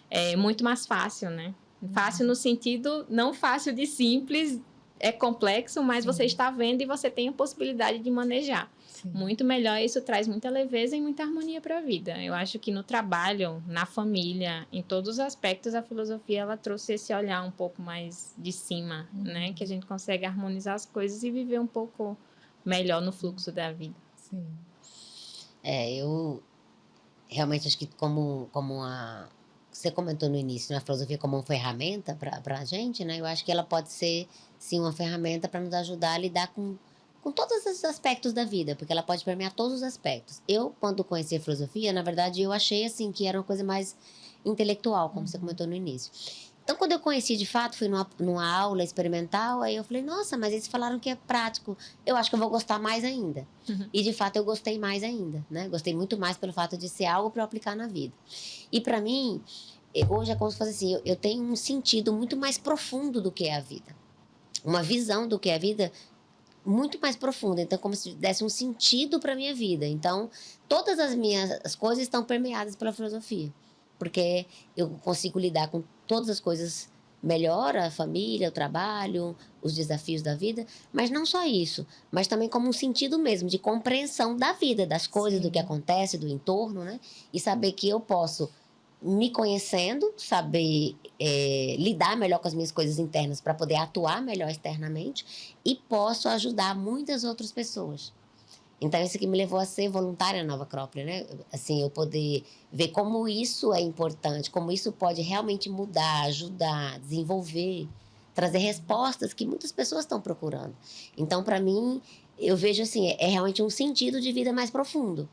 é muito mais fácil, né? Fácil no sentido, não fácil de simples, é complexo, mas você está vendo e você tem a possibilidade de manejar. Muito melhor, isso traz muita leveza e muita harmonia para a vida. Eu acho que no trabalho, na família, em todos os aspectos, a filosofia, ela trouxe esse olhar um pouco mais de cima, né? Que a gente consegue harmonizar as coisas e viver um pouco melhor no fluxo da vida. Sim. Eu realmente acho que como você comentou no início, né, a filosofia como uma ferramenta para a gente, né? Eu acho que ela pode ser, sim, uma ferramenta para nos ajudar a lidar com todos esses aspectos da vida, porque ela pode permear todos os aspectos. Eu, quando conheci a filosofia, na verdade, eu achei, assim, que era uma coisa mais intelectual, como você comentou no início. Então, quando eu conheci, de fato, fui numa aula experimental, aí eu falei, nossa, mas eles falaram que é prático, eu acho que eu vou gostar mais ainda. E, de fato, eu gostei mais ainda, né? Gostei muito mais pelo fato de ser algo para eu aplicar na vida. E, para mim, hoje é como se fosse assim, eu tenho um sentido muito mais profundo do que é a vida. Uma visão do que é a vida muito mais profunda. Então, como se desse um sentido para a minha vida. Então, todas as minhas coisas estão permeadas pela filosofia. Porque eu consigo lidar com todas as coisas melhor, a família, o trabalho, os desafios da vida, mas não só isso, mas também como um sentido mesmo de compreensão da vida, das coisas, do que acontece, do entorno, né? E saber que eu posso, me conhecendo, saber lidar melhor com as minhas coisas internas para poder atuar melhor externamente e posso ajudar muitas outras pessoas. Então, isso que me levou a ser voluntária na Nova Acrópole, né? Assim, eu poder ver como isso é importante, como isso pode realmente mudar, ajudar, desenvolver, trazer respostas que muitas pessoas estão procurando. Então, para mim, eu vejo assim, é realmente um sentido de vida mais profundo.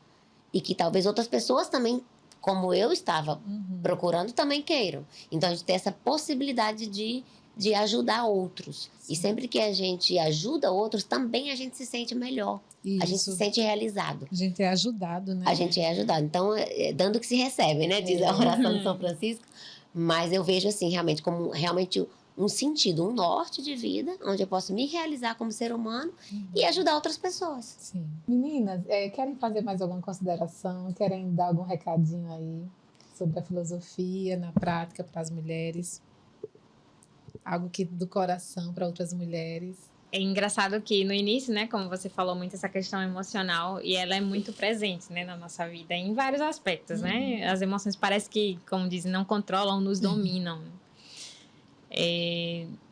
E que talvez outras pessoas também, como eu estava procurando, também queiram. Então, a gente tem essa possibilidade de ajudar outros. E sempre que a gente ajuda outros, também a gente se sente melhor. Isso. A gente se sente realizado. A gente é ajudado, né? A gente é ajudado. Então, dando que se recebe, né? Diz a oração de São Francisco. Mas eu vejo, assim, realmente como realmente um sentido, um norte de vida, onde eu posso me realizar como ser humano e ajudar outras pessoas. Sim. Meninas, querem fazer mais alguma consideração? Querem dar algum recadinho aí sobre a filosofia na prática para as mulheres? Algo que do coração para outras mulheres? É engraçado que no início, né, como você falou muito essa questão emocional, e ela é muito presente, né, na nossa vida, em vários aspectos, né? As emoções parece que, como dizem, não controlam, nos dominam.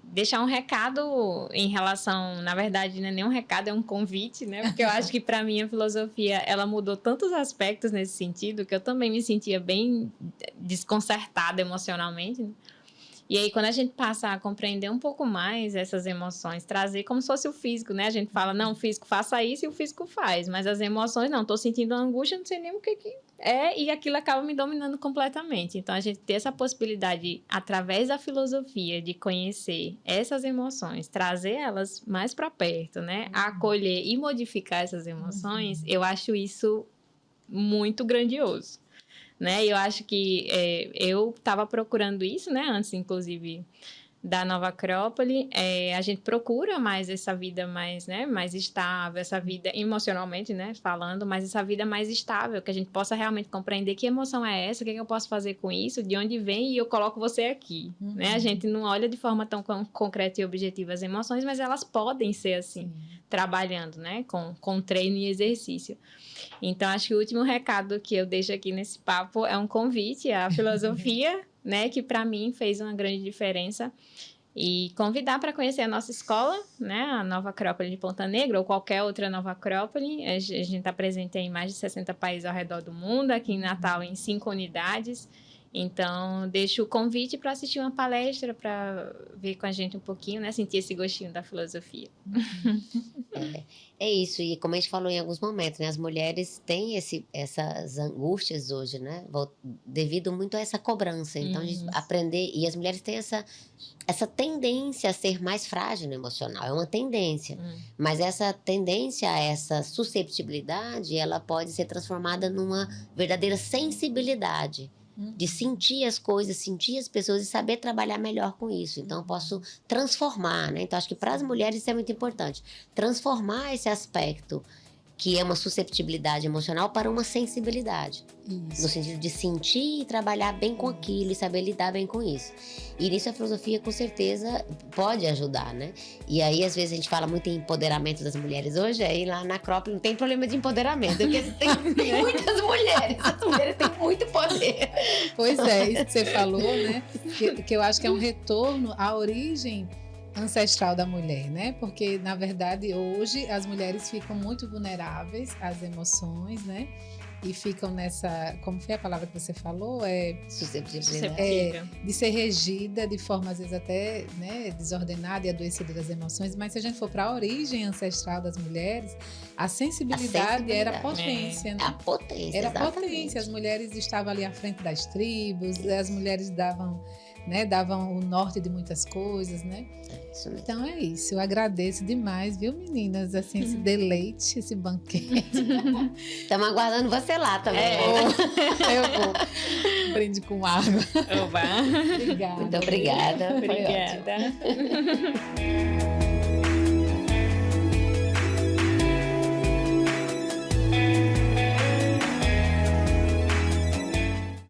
Deixar um recado em relação, na verdade, não é nem um recado, é um convite, né? Porque eu acho que para mim a filosofia, ela mudou tantos aspectos nesse sentido, que eu também me sentia bem desconcertada emocionalmente, né? E aí, quando a gente passa a compreender um pouco mais essas emoções, trazer como se fosse o físico, né? A gente fala, não, o físico faça isso e o físico faz. Mas as emoções, não, estou sentindo uma angústia, não sei nem o que é, e aquilo acaba me dominando completamente. Então, a gente ter essa possibilidade, através da filosofia, de conhecer essas emoções, trazer elas mais para perto, né? Acolher e modificar essas emoções, eu acho isso muito grandioso. Né? Eu acho que eu estava procurando isso, né? Antes, inclusive, da Nova Acrópole. A gente procura mais essa vida mais, né? Mais estável, essa vida emocionalmente, né? Falando, mas essa vida mais estável, que a gente possa realmente compreender que emoção é essa, o que eu posso fazer com isso, de onde vem e eu coloco você aqui. Né? A gente não olha de forma tão concreta e objetiva as emoções, mas elas podem ser assim, trabalhando, né? Com treino e exercício. Então, acho que o último recado que eu deixo aqui nesse papo é um convite à filosofia, né, que para mim fez uma grande diferença, e convidar para conhecer a nossa escola, né, a Nova Acrópole de Ponta Negra, ou qualquer outra Nova Acrópole. A gente está presente em mais de 60 países ao redor do mundo, aqui em Natal em 5 unidades, Então, deixo o convite para assistir uma palestra, para ver com a gente um pouquinho, né? Sentir esse gostinho da filosofia. É isso, e como a gente falou em alguns momentos, né? As mulheres têm essas angústias hoje, né? Devido muito a essa cobrança. Então, a gente aprender... E as mulheres têm essa tendência a ser mais frágil no emocional. É uma tendência. Mas essa tendência, essa susceptibilidade, ela pode ser transformada numa verdadeira sensibilidade. De sentir as coisas, sentir as pessoas e saber trabalhar melhor com isso. Então, eu posso transformar, né? Então, acho que para as mulheres isso é muito importante. Transformar esse aspecto, que é uma susceptibilidade emocional, para uma sensibilidade. Isso. No sentido de sentir e trabalhar bem com aquilo e saber lidar bem com isso. E nisso a filosofia, com certeza, pode ajudar, né? E aí, às vezes, a gente fala muito em empoderamento das mulheres hoje, aí lá na Acrópole não tem problema de empoderamento, porque tem muitas mulheres, as mulheres têm muito poder. Pois é, isso que você falou, né? Que eu acho que é um retorno à origem ancestral da mulher, né? Porque, na verdade, hoje as mulheres ficam muito vulneráveis às emoções, né? E ficam nessa... Como foi a palavra que você falou? Susceptibilidade. De ser regida de forma, às vezes, até, né, desordenada e adoecida das emoções. Mas se a gente for para a origem ancestral das mulheres, a sensibilidade era a potência, né? A potência, era exatamente. potência. As mulheres estavam ali à frente das tribos, as mulheres davam o norte de muitas coisas, né? Isso mesmo. Então é isso, eu agradeço demais, viu, meninas? Assim, esse deleite, esse banquete. Estamos aguardando você lá também. Eu vou. Brinde com água. Oba! Obrigada. Muito obrigada. Obrigada.